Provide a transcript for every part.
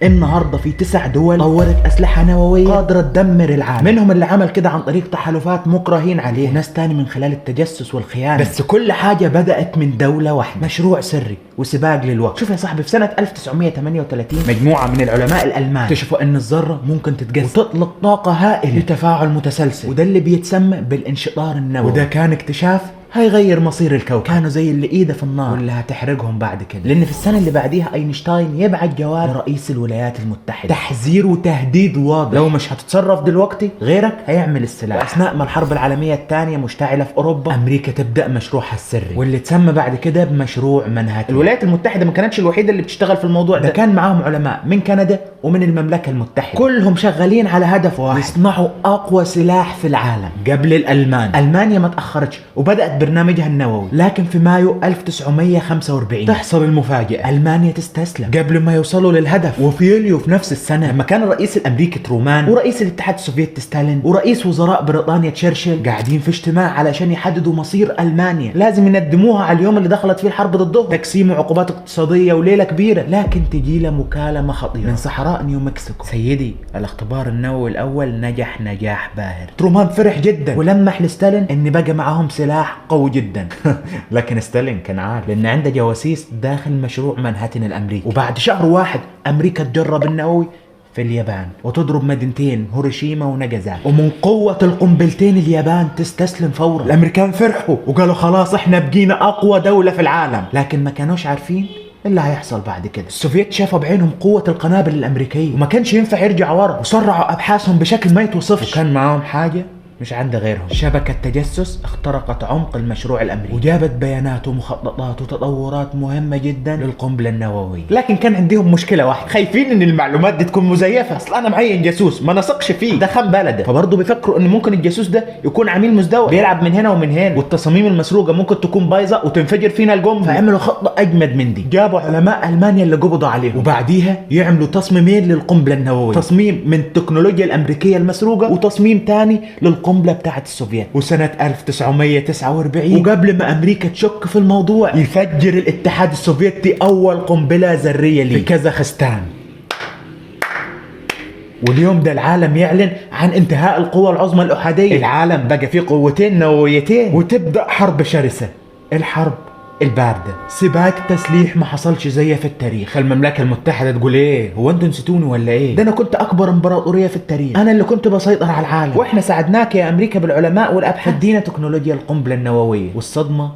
النهارده في 9 دول طورت اسلحه نوويه قادره تدمر العالم، منهم اللي عمل كده عن طريق تحالفات مكرهين عليه، وناس تاني من خلال التجسس والخيانه. بس كل حاجه بدات من دوله واحده، مشروع سري وسباق للوقت. شوف يا صاحبي، في سنه 1938 مجموعه من العلماء الالمان اكتشفوا ان الذره ممكن تتجسس وتطلق طاقه هائله لتفاعل متسلسل، وده اللي بيتسمى بالانشطار النووي. وده كان اكتشاف هيغير مصير الكوكب. كانوا زي اللي ايده في النار واللي هتحرقهم بعد كده، لان في السنه اللي بعديها اينشتاين يبعت جواب لرئيس الولايات المتحده، تحذير وتهديد واضح، لو مش هتتصرف دلوقتي غيرك هيعمل السلاح. واثناء ما الحرب العالميه الثانيه مشتعله في اوروبا، امريكا تبدا مشروعها السري واللي اتسمى بعد كده بمشروع مانهاتن. الولايات المتحده ما كانتش الوحيده اللي بتشتغل في الموضوع ده كان معاهم علماء من كندا ومن المملكه المتحده، كلهم شغالين على هدف واحد، يصنعوا اقوى سلاح في العالم قبل الالمان. المانيا ما تاخرتش وبدات برنامجها النووي، لكن في مايو 1945 تحصل المفاجأة، ألمانيا تستسلم قبل ما يوصلوا للهدف. وفي يوليو في نفس السنة، لما كان الرئيس الأمريكي ترومان ورئيس الاتحاد السوفيتي ستالين ورئيس وزراء بريطانيا تشرشل قاعدين في اجتماع علشان يحددوا مصير ألمانيا، لازم يندموها على اليوم اللي دخلت فيه الحرب ضدهم، تقسيم وعقوبات اقتصادية وليلة كبيرة. لكن تجي له مكالمة خطيرة من صحراء نيو مكسيكو: سيدي، الاختبار النووي الأول نجح نجاح باهر. ترومان فرح جدا ولمح لستالين إن بقى معاهم سلاح قوي جدا لكن ستالين كان عارف، لان عنده جواسيس داخل مشروع مانهاتن الامريكي. وبعد شهر واحد امريكا تجرب النووي في اليابان وتضرب مدينتين هيروشيما وناجازاكي، ومن قوة القنبلتين اليابان تستسلم فورا. الامريكان فرحوا وقالوا خلاص احنا بقينا اقوى دولة في العالم، لكن ما كانوش عارفين اللي هيحصل بعد كده. السوفيت شافوا بعينهم قوة القنابل الامريكية وما كانش ينفع يرجعوا ورا، وسرعوا ابحاثهم بشكل ما يتوصفش. وكان معاهم حاجة مش عند غيرهم، شبكة تجسس اخترقت عمق المشروع الامريكي وجابت بيانات ومخططات وتطورات مهمة جدا للقنبلة النووية. لكن كان عندهم مشكلة واحدة، خايفين ان المعلومات دي تكون مزيفة. اصل انا معين جاسوس ما نثقش فيه، ده خان بلده، فبرضه بيفكروا ان ممكن الجاسوس ده يكون عميل مزدوج بيلعب من هنا ومن هنا، والتصاميم المسروقة ممكن تكون بايظة وتنفجر فينا القنبلة. فعملوا خطة اجمد من دي، جابوا علماء المانيا اللي قبضوا عليهم، وبعديها يعملوا تصميمين للقنبلة النووية، تصميم من التكنولوجيا الامريكية المسروقة وتصميم تاني للقنبلة بتاعت السوفيت. وسنة 1949 وقبل ما امريكا تشك في الموضوع، يفجر الاتحاد السوفيتي اول قنبلة ذرية ليه في كازاخستان. واليوم ده العالم يعلن عن انتهاء القوى العظمى الأحادية، العالم بقى فيه قوتين نوويتين، وتبدأ حرب شرسة، الحرب الباردة، سباق تسليح ما حصلش زيه في التاريخ. المملكة المتحدة تقول ايه، هو انتوا نسيتوني ولا ايه؟ ده انا كنت اكبر امبراطورية في التاريخ، انا اللي كنت بسيطر على العالم، واحنا ساعدناك يا امريكا بالعلماء والابحاث، ادينا تكنولوجيا القنبلة النووية. والصدمة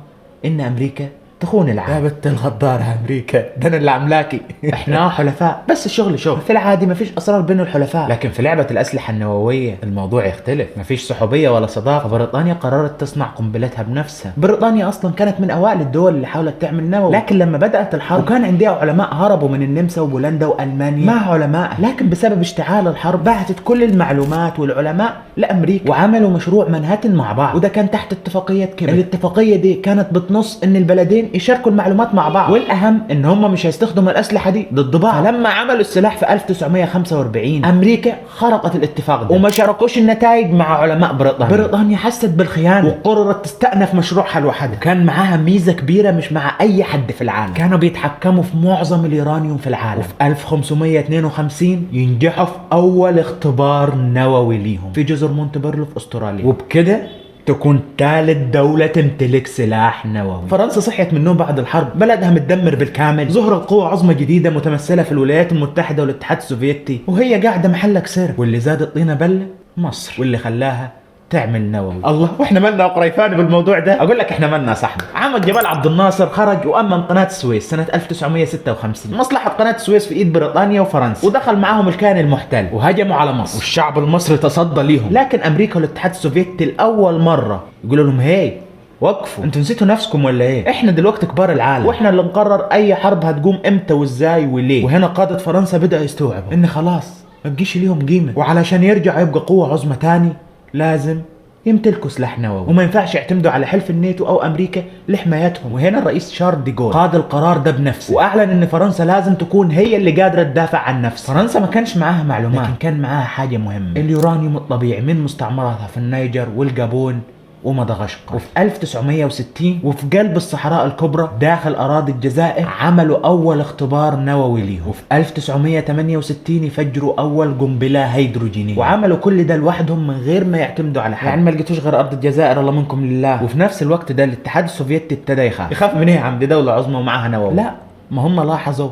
ان امريكا تخون العالم. يا بنت الغدارة امريكا، ده انا اللي عملاكي احنا حلفاء، بس الشغل شغل، في العادي مفيش اسرار بين الحلفاء، لكن في لعبة الاسلحة النووية الموضوع يختلف، مفيش صحوبية ولا صداقة. بريطانيا قررت تصنع قنبلتها بنفسها. بريطانيا اصلا كانت من اوائل الدول اللي حاولت تعمل نووي، لكن لما بدأت الحرب وكان عندها علماء هربوا من النمسا وبولندا والمانيا مع علماء، لكن بسبب اشتعال الحرب بعتت كل المعلومات والعلماء لامريكا وعملوا مشروع مانهاتن مع بعض، وده كان تحت اتفاقية كيبك. الاتفاقية دي كانت بتنص ان البلدين يشاركوا المعلومات مع بعض، والاهم ان هم مش هيستخدموا الاسلحه دي ضد بعض. فلما عملوا السلاح في 1945 امريكا خرقت الاتفاق ده وما شاركوش النتائج مع علماء بريطانيا. بريطانيا حست بالخيانه وقررت تستأنف مشروعها لوحدها. كان معاها ميزه كبيره مش مع اي حد في العالم، كانوا بيتحكموا في معظم اليورانيوم في العالم. وفي 1552 ينجحوا في اول اختبار نووي ليهم في جزر مونتبيرلو في استراليا، وبكده تكون ثالث دولة تمتلك سلاح نووي. فرنسا صحيت من النوم بعد الحرب، بلدها متدمر بالكامل، ظهرت قوة عظمى جديدة متمثلة في الولايات المتحدة والاتحاد السوفيتي، وهي قاعدة محلك سر. واللي زاد الطينة بلة مصر، واللي خلاها تعمل نووي. الله، واحنا مالنا قريفان بالموضوع ده؟ اقول لك احنا مالنا صاحبي. عمل جمال عبد الناصر خرج وامن قناه السويس سنه 1956. مصلحه قناه السويس في ايد بريطانيا وفرنسا، ودخل معاهم الكيان المحتل وهجموا على مصر، والشعب المصري تصدى ليهم. لكن امريكا والاتحاد السوفيتي لاول مره يقولوا لهم هي وقفوا، انتوا نسيتوا نفسكم ولا ايه؟ احنا دلوقتي كبار العالم، واحنا اللي نقرر اي حرب هتقوم امتى وازاي وليه. وهنا قاده فرنسا بدأوا يستوعبوا ان خلاص ما بقيش ليهم قيمه، وعلشان يرجعوا يبقى قوه عظمى تاني لازم يمتلكوا سلاح نووي، وما ينفعش يعتمدوا على حلف الناتو او امريكا لحمايتهم. وهنا الرئيس شارل دي جول خاض القرار ده بنفسه، واعلن ان فرنسا لازم تكون هي اللي قادره تدافع عن نفسها. فرنسا ما كانش معاها معلومات، لكن كان معاها حاجه مهمه، اليورانيوم الطبيعي من مستعمراتها في النيجر والجابون ومدغشقر. وفي 1960 وفي قلب الصحراء الكبرى داخل أراضي الجزائر عملوا أول اختبار نووي ليهم. وفي 1968 يفجروا أول قنبلة هيدروجينية، وعملوا كل ده لوحدهم من غير ما يعتمدوا على حد، يعني ما لقيتوش غير أرض الجزائر الله منكم لله. وفي نفس الوقت ده الاتحاد السوفيتي ابتدى يخاف من ايه يا عم، دي دولة عظمى ومعاها نووي. لا، ما هم لاحظوا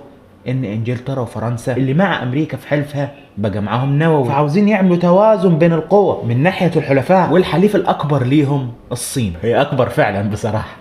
ان انجلترا وفرنسا اللي مع امريكا في حلفها بقى معاهم نووي، فعاوزين يعملوا توازن بين القوى من ناحية الحلفاء، والحليف الاكبر ليهم الصين. هي اكبر فعلا بصراحة.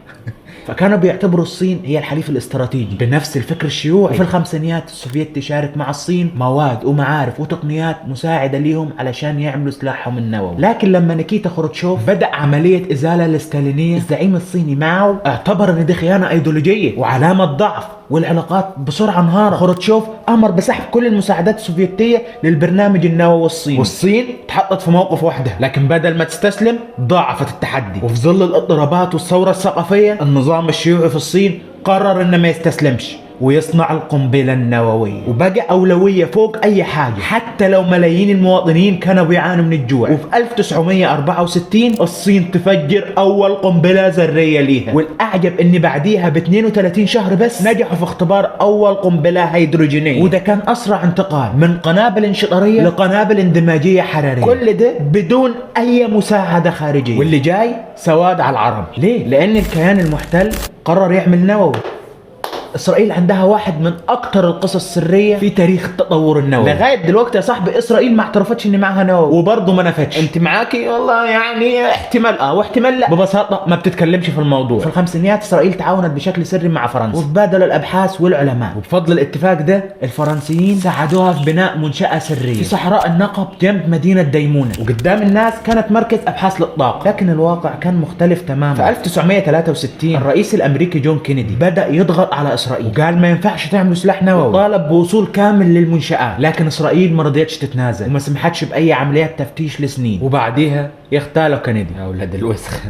فكانوا بيعتبروا الصين هي الحليف الاستراتيجي بنفس الفكر الشيوعي. وفي الخمسينيات السوفيت شارك مع الصين مواد ومعارف وتقنيات مساعدة ليهم علشان يعملوا سلاحهم النووي. لكن لما نيكيتا خروتشوف بدأ عملية إزالة الستالينية، الزعيم الصيني ماو اعتبر ان دي خيانة ايديولوجية وعلامة ضعف، والعلاقات بسرعة انهارت. خروتشوف امر بسحب كل المساعدات السوفيتية للبرنامج النووي الصيني، والصين تحطت في موقف وحده، لكن بدل ما تستسلم ضاعفت التحدي. وفي ظل الاضطرابات والثورة الثقافية النظام الشيوعي في الصين قرر انه ما يستسلمش ويصنع القنبلة النووية، وبقى أولوية فوق أي حاجة حتى لو ملايين المواطنين كانوا بيعانوا من الجوع. وفي 1964 الصين تفجر أول قنبلة ذرية ليها، والأعجب إن بعديها ب 32 شهر بس نجحوا في اختبار أول قنبلة هيدروجينية، وده كان أسرع انتقال من قنابل انشطارية لقنابل اندماجية حرارية، كل ده بدون أي مساعدة خارجية. واللي جاي سواد على العرب. ليه؟ لأن الكيان المحتل قرر يعمل نووي. اسرائيل عندها واحد من اكتر القصص السريه في تاريخ التطور النووي. لغايه دلوقتي يا صاحبي اسرائيل ما اعترفتش ان معاها نووي، وبرضه ما نفتش. انت معاكي والله يعني احتمال واحتمال لا، ببساطه ما بتتكلمش في الموضوع. في الخمسينيات اسرائيل تعاونت بشكل سري مع فرنسا وتبادلوا الابحاث والعلماء، وبفضل الاتفاق ده الفرنسيين ساعدوها في بناء منشاه سريه في صحراء النقب جنب مدينه ديمونه، وقدام الناس كانت مركز ابحاث للطاقه. لكن الواقع كان مختلف تماما. في 1963 الرئيس الامريكي جون كينيدي بدا يضغط على اسرائيل وقال ما ينفعش تعملوا سلاح نووي، وطالب بوصول كامل للمنشآت. لكن اسرائيل ما رضيتش تتنازل وما سمحتش باي عمليات تفتيش لسنين، وبعديها يغتالوا كندي. يا اولاد الوسخ.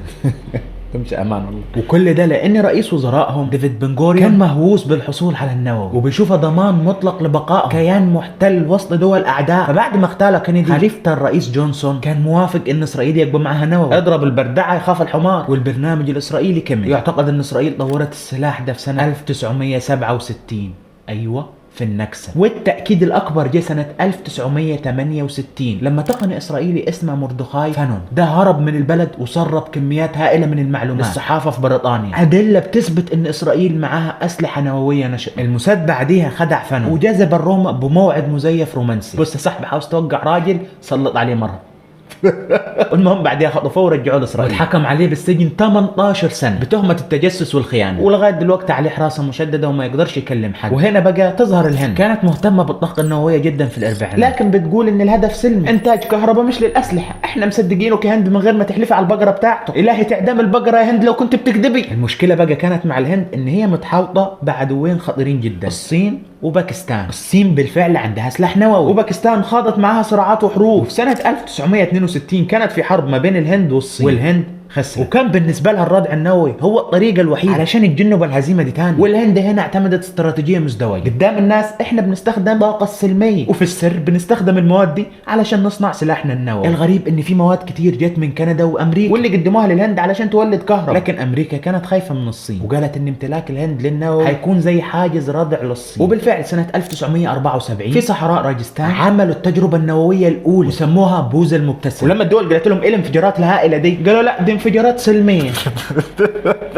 مش امان والله. وكل ده لان رئيس وزرائهم ديفيد بن غوريون كان مهووس بالحصول على النووي وبيشوفها ضمان مطلق لبقاء كيان محتل وسط دول اعداء. فبعد ما اغتال كندي حليفته الرئيس جونسون كان موافق ان اسرائيل يبقى معها نووي. اضرب البردعه يخاف الحمار. والبرنامج الاسرائيلي كمل. يعتقد ان اسرائيل طورت السلاح ده في سنه 1967. ايوه في النكسة. والتأكيد الأكبر جه سنة 1968 لما تقني إسرائيلي اسمه مردخاي فانون ده هرب من البلد وسرب كميات هائلة من المعلومات للصحافة في بريطانيا، أدلة بتثبت إن إسرائيل معاها أسلحة نووية نشأ. الموساد بعديها خدع فانون وجذب الروما بموعد مزيف رومانسي. بص يا صاحبي، عاوز توقع راجل سلط عليه مرة. المهم بعدها خطفوه ورجعوه لاسرائيل، واتحكم عليه بالسجن 18 سنه بتهمه التجسس والخيانه، ولغايه دلوقتي عليه حراسه مشدده وما يقدرش يكلم حد. وهنا بقى تظهر الهند كانت مهتمه بالطاقه النوويه جدا في الاربعينات، لكن بتقول ان الهدف سلمي، انتاج كهرباء مش للاسلحه. احنا مصدقينك يا هند من غير ما تحلفي على البقره بتاعته. الهي تعدم البقره يا هند لو كنت بتكذبي. المشكله بقى كانت مع الهند ان هي متحوطه بعدوين خطيرين جدا، الصين وباكستان. الصين بالفعل عندها سلاح نووي، وباكستان خاضت معها صراعات وحروب. وفي سنه 1962 كانت في حرب ما بين الهند والصين، والهند خسرت، وكان بالنسبه لها الردع النووي هو الطريقه الوحيده علشان يتجنبوا الهزيمه دي تاني. والهند هنا اعتمدت استراتيجيه مزدوجه. قدام الناس احنا بنستخدم الطاقه السلميه، وفي السر بنستخدم المواد دي علشان نصنع سلاحنا النووي. الغريب ان في مواد كتير جت من كندا وامريكا واللي قدموها للهند علشان تولد كهرباء، لكن امريكا كانت خايفه من الصين وقالت ان امتلاك الهند للنووي هيكون زي حاجز ردع للصين. وبالفعل سنه 1974 في صحراء راجستان عملوا التجربه النوويه الاولى وسموها بوز المبتسم. ولما الدول قالت لهم ايه الانفجارات الهائله دي، قالوا لا دي انفجارات سلميه.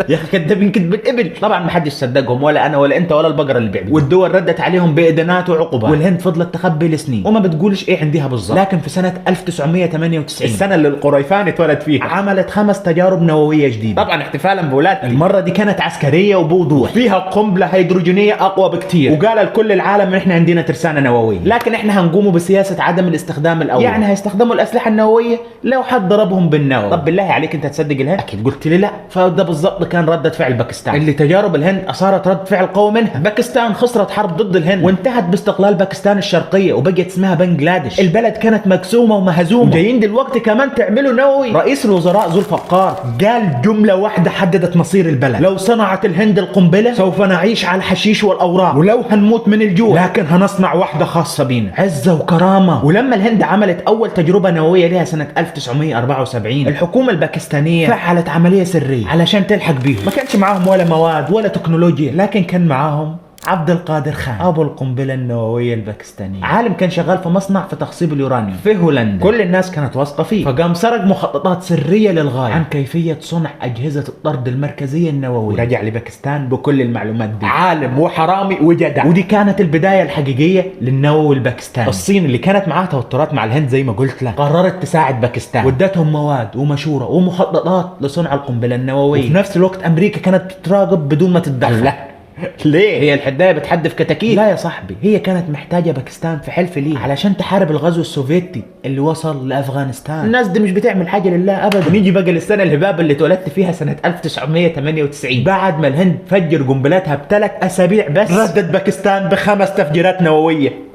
يا اخي كذابين كذبة ابل. طبعا ما حدش صدقهم، ولا انا ولا انت ولا البقره اللي بيعبدوا. والدول ردت عليهم بادانات وعقوبات، والهند فضلت تخبي لسنين وما بتقولش ايه عندها بالظبط. لكن في سنه 1998 السنه اللي القريفان اتولد فيها عملت 5 تجارب نوويه جديده، طبعا احتفالا بولادته. المره دي كانت عسكريه وبوضوح، فيها قنبله هيدروجينيه اقوى بكتير، وقال لكل العالم ان احنا عندنا ترسانه نوويه، لكن احنا هنقوموا بسياسه عدم الاستخدام الاول. يعني هيستخدموا الاسلحه النوويه لو حد ضربهم بالنووي. طب بالله عليك انت تصدق الهند؟ اكيد قلت لي لا. فده بالضبط كان ردة فعل باكستان، اللي تجارب الهند اثارت رد فعل قوي منها. باكستان خسرت حرب ضد الهند وانتهت باستقلال باكستان الشرقيه وبقت اسمها بنغلاديش. البلد كانت مكسومه ومهزومه، وجايين دلوقتي كمان تعملوا نووي. رئيس الوزراء ذو الفقار قال جمله واحده حددت مصير البلد: لو صنعت الهند القنبله سوف نعيش على الحشيش والاوراق، ولو هنموت من الجوع لكن هنصنع واحده خاصه بينا، عزه وكرامه. ولما الهند عملت اول تجربه نوويه لها سنه 1974 الحكومه الباكستانيه باكستانية فعلت عملية سرية علشان تلحق بيهم. ما كانش معاهم ولا مواد ولا تكنولوجيا، لكن كان معاهم عبد القادر خان ابو القنبله النوويه الباكستانيه، عالم كان شغال في مصنع في تخصيب اليورانيوم في هولندا. كل الناس كانت واثقه فيه، فقام سرق مخططات سريه للغايه عن كيفيه صنع اجهزه الطرد المركزيه النوويه، ورجع لباكستان بكل المعلومات دي. عالم وحرامي وجدع، ودي كانت البدايه الحقيقيه للنووي الباكستاني. الصين اللي كانت معاها توترات مع الهند زي ما قلت لك قررت تساعد باكستان، وادتهم مواد ومشوره ومخططات لصنع القنبله النوويه. وفي نفس الوقت امريكا كانت بتراقب بدون ما تتدخل. ليه؟ هي الحدايه بتحدف كتاكيت؟ لا يا صاحبي، هي كانت محتاجه باكستان في حلف ليه علشان تحارب الغزو السوفيتي اللي وصل لافغانستان. الناس دي مش بتعمل حاجه لله ابدا. ونيجي بقى للسنه الهبابه اللي اتولدت فيها سنه 1998، بعد ما الهند فجر قنبلاتها بثلاث اسابيع بس ردت باكستان ب5 تفجيرات نوويه.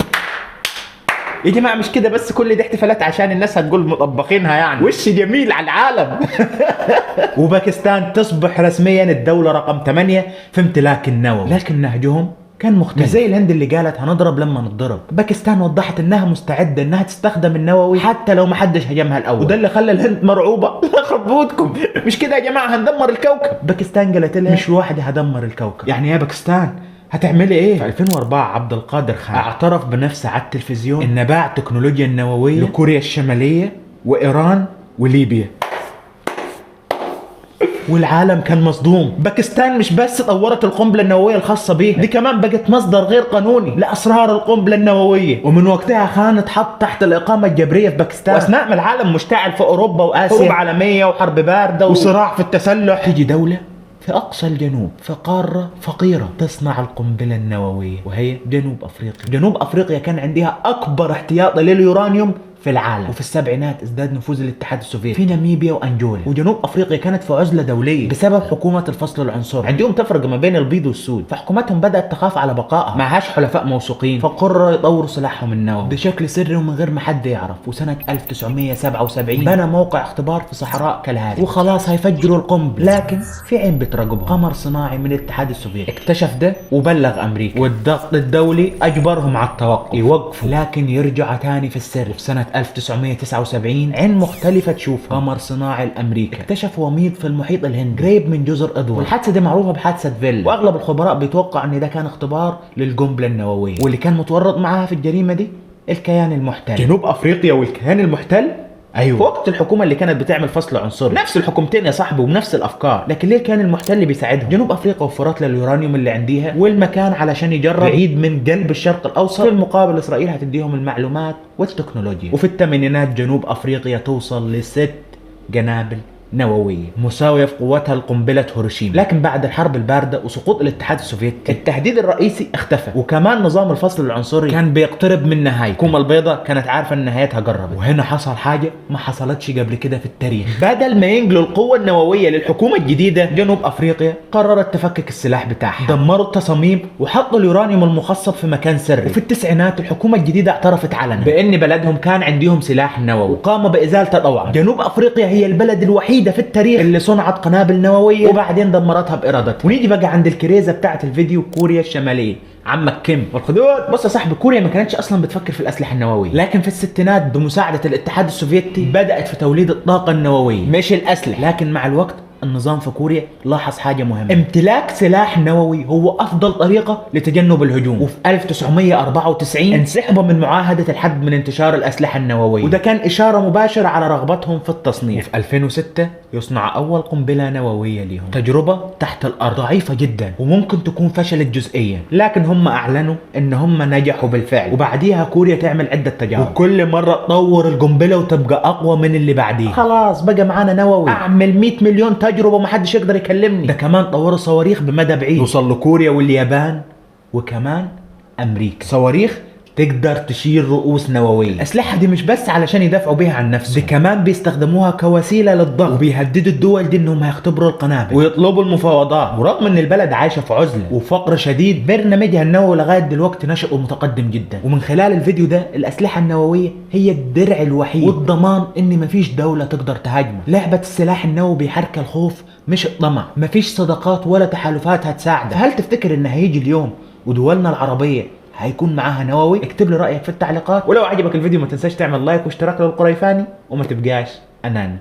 يا جماعه مش كده بس، كل دي احتفالات عشان الناس هتقول مطبخينها يعني وش جميل على العالم. وباكستان تصبح رسميا الدوله رقم 8 في امتلاك النووي، لكن نهجهم كان مختلف. زي الهند اللي قالت هنضرب لما نتضرب، باكستان وضحت انها مستعده انها تستخدم النووي حتى لو ما حدش هجمها الاول، وده اللي خلى الهند مرعوبه. يخرب بيوتكم، مش كده يا جماعه هندمر الكوكب. باكستان قالت لها مش لوحدي هدمر الكوكب. يعني يا باكستان هتعملي ايه؟ في 2004 عبد القادر خان اعترف بنفسه على التلفزيون ان باع التكنولوجيا النوويه لكوريا الشماليه وايران وليبيا، والعالم كان مصدوم. باكستان مش بس طورت القنبله النوويه الخاصه بيها، دي كمان بقت مصدر غير قانوني لاسرار القنبله النوويه. ومن وقتها خان اتحط تحت الاقامه الجبريه في باكستان، واثناء ما العالم مشتعل في اوروبا واسيا، حروب عالميه وحرب بارده وصراع في التسلح، تيجي دوله في أقصى الجنوب في قارة فقيرة تصنع القنبلة النووية، وهي جنوب أفريقيا. جنوب أفريقيا كان عندها أكبر احتياطي لليورانيوم في العالم، وفي السبعينات ازداد نفوذ الاتحاد السوفيتي في ناميبيا وانجولا. وجنوب افريقيا كانت في عزله دوليه بسبب حكومه الفصل العنصري، عندهم تفرقه ما بين البيض والسود، فحكومتهم بدات تخاف على بقائها، معهاش حلفاء موثوقين، فقرروا يطوروا سلاحهم النووي بشكل سري ومن غير ما حد يعرف. وسنه 1977 بنى موقع اختبار في صحراء كالهاري، وخلاص هيفجروا القنبله، لكن في عين بتراقبهم، قمر صناعي من الاتحاد السوفيتي اكتشف ده وبلغ امريكا، والضغط الدولي اجبرهم على التوقف، يوقفوا لكن يرجعوا تاني في السر. في سنه 1979 عين مختلفة تشوف قمر صناعي الأمريكي اكتشف وميض في المحيط الهندي قريب من جزر إدوارد، والحادثة دي معروفة بحادثة فيلا، وأغلب الخبراء بيتوقع إن ده كان اختبار للقنبلة النووية، واللي كان متورط معاها في الجريمة دي الكيان المحتل. جنوب أفريقيا والكيان المحتل؟ ايوه، في وقت الحكومه اللي كانت بتعمل فصل عنصري، نفس الحكومتين يا صاحبي وبنفس الافكار، لكن ليه كان المحتل اللي بيساعدهم؟ جنوب افريقيا وفرت لليورانيوم اللي عنديها والمكان علشان يجرب بعيد من قلب الشرق الاوسط، في المقابل اسرائيل هتديهم المعلومات والتكنولوجيا. وفي الثمانينات جنوب افريقيا توصل ل6 قنابل نووية مساوية في قوتها لقنبلة هيروشيما. لكن بعد الحرب الباردة وسقوط الاتحاد السوفيتي التهديد الرئيسي اختفى، وكمان نظام الفصل العنصري كان بيقترب من نهايته. الحكومة البيضاء كانت عارفة ان نهايتها قربت، وهنا حصل حاجة ما حصلتش قبل كده في التاريخ. بدل ما ينقلوا القوة النووية للحكومة الجديدة، جنوب افريقيا قررت تفكك السلاح بتاعها، دمروا التصاميم وحطوا اليورانيوم المخصب في مكان سري. وفي التسعينات الحكومة الجديدة اعترفت علنا بان بلدهم كان عندهم سلاح نووي، وقاموا بازالته طوعا. جنوب افريقيا هي البلد الوحيد في التاريخ اللي صنعت قنابل نوويه وبعدين دمرتها بارادتها. ونيجي بقى عند الكريزه بتاعت الفيديو، كوريا الشماليه، عمك كيم والخدود. بص يا صاحبي، كوريا ما كانتش اصلا بتفكر في الاسلحه النوويه، لكن في الستينات بمساعده الاتحاد السوفيتي بدات في توليد الطاقه النوويه مش الاسلحه. لكن مع الوقت النظام في كوريا لاحظ حاجة مهمة، امتلاك سلاح نووي هو أفضل طريقة لتجنب الهجوم. وفي 1994 انسحبوا من معاهدة الحد من انتشار الأسلحة النووية، وده كان إشارة مباشرة على رغبتهم في التصنيع. وفي 2006 يصنع أول قنبلة نووية لهم، تجربة تحت الأرض ضعيفة جدا وممكن تكون فشلت جزئيا، لكن هم أعلنوا إن هم نجحوا بالفعل. وبعديها كوريا تعمل عدة تجارب، وكل مرة تطور القنبلة وتبقى أقوى من اللي بعديها. خلاص بقى معانا نووي، أعمل 100 مليون تجربة ومحدش يقدر يكلمني. ده كمان طوروا صواريخ بمدى بعيد يوصل لكوريا واليابان وكمان أمريكا، صواريخ تقدر تشيل رؤوس نووية. الأسلحة دي مش بس علشان يدافعوا بيها عن نفسهم، دي كمان بيستخدموها كوسيلة للضغط، وبيهددوا الدول دي انهم هيختبروا القنابل ويطلبوا المفاوضات. ورغم ان البلد عايشة في عزلة وفقر شديد، برنامجها النووي لغاية دلوقتي نشط ومتقدم جدا. ومن خلال الفيديو ده، الأسلحة النووية هي الدرع الوحيد والضمان ان مفيش دولة تقدر تهاجمه. لعبة السلاح النووي بيحرك الخوف مش الطمع، مفيش صداقات ولا تحالفات هتساعده. هل تفتكر ان هيجي اليوم ودولنا العربية هيكون معاها نووي؟ اكتب لي رأيك في التعليقات، ولو عجبك الفيديو ما تنساش تعمل لايك واشتراك للقريفاني، وما تبقاش أناني.